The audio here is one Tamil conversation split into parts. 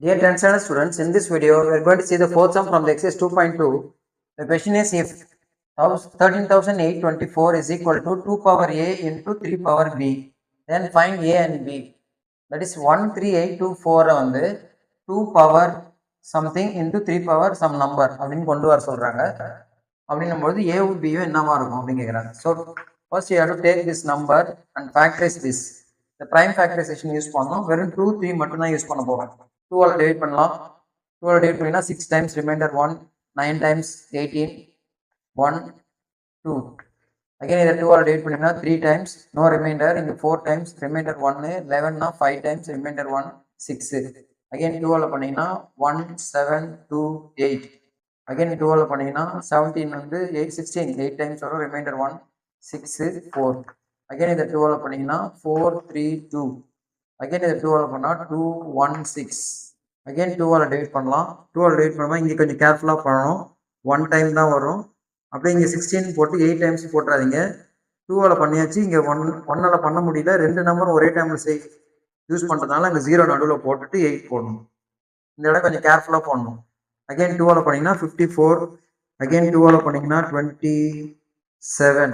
Dear 10th standard students, in this video we are going to see the fourth sum from the exercise 2.2. The question is if 13,824 is equal to 2 power a into 3 power b, then find a and b. That is 13824 வந்து 2 power something into 3 power some number அப்படின்னு கொண்டு வர சொல்றாங்க. அப்படின்னும்போது ஏவும் பியும் என்னவா இருக்கும் அப்படின்னு கேட்குறாங்க. So first you have to take this number and factorise this. இந்த ப்ரைம் ஃபேக்டரைசேஷன் யூஸ் பண்ணோம். வெறும் 2 3 மட்டும் தான் யூஸ் பண்ண போகிறோம். 2 டிவைட் பண்ணலாம். 2 டிவைட் பண்ணினா 6 டைம்ஸ் ரிமைண்டர் 1, 9 டைம்ஸ் 18, 1 2. அகைன் இதை 2 டிவைட் பண்ணினா 3 டைம்ஸ், நோ ரிமைண்டர். இங்கே 4 டைம்ஸ் ரிமைண்டர் 1, 11னா 5 டைம்ஸ் ரிமைண்டர் 1 6. அகைன் 2 பண்ணிங்கன்னா 1 7 2 8. அகைன் 2 பண்ணிங்கன்னா 17 வந்து 16 8 டைம்ஸ் வரும். ரிமைண்டர் 1 6 4. அகைன் இதை 2 பண்ணிங்கன்னா 4 3 2. அகைன் இதை 2 பண்ணால் 2 1 6. அகைன் 2 டிவைட் பண்ணலாம். 2 டிவைட் பண்ணும்போது இங்கே கொஞ்சம் கேர்ஃபுல்லாக பண்ணணும். 1 டைம் தான் வரும். அப்படியே இங்கே 16 போட்டு 8 டைம்ஸ் போட்டுறாதீங்க. 2 பண்ணியாச்சு. இங்கே 1 பண்ண முடியல. 2 நம்பரும் ஒரே டைமில் யூஸ் பண்ணுறதுனால இங்கே 0 நடுவில் போட்டுட்டு 8 போடணும். இந்த இடம் கொஞ்சம் கேர்ஃபுல்லாக போடணும். அகைன் 2 பண்ணிங்கன்னா 54. அகைன் 2 பண்ணிங்கன்னா 27.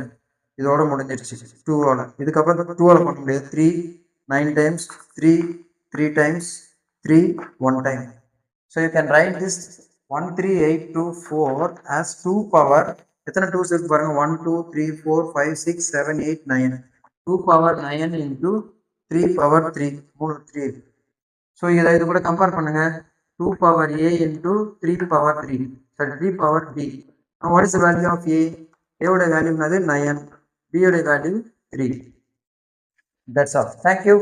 இதோட முடிஞ்சிருச்சு 2 இதுக்கப்புறம் 2 பண்ண முடியாது. 3 9 times 3 3 times 3 1 time. So you can write this 13824 as 2 power. எத்தனை 2s இருக்கு பாருங்க. 1 2 3 4 5 6 7 8 9. 2 power 9 into 3 power 3. 3 இருக்கு. ஸோ இது கூட கம்பேர் பண்ணுங்க. 2 power a into 3 power 3. Sorry, 3 power b. Now what is the value of a? A would value 9, b would value 3. That's all. Thank you.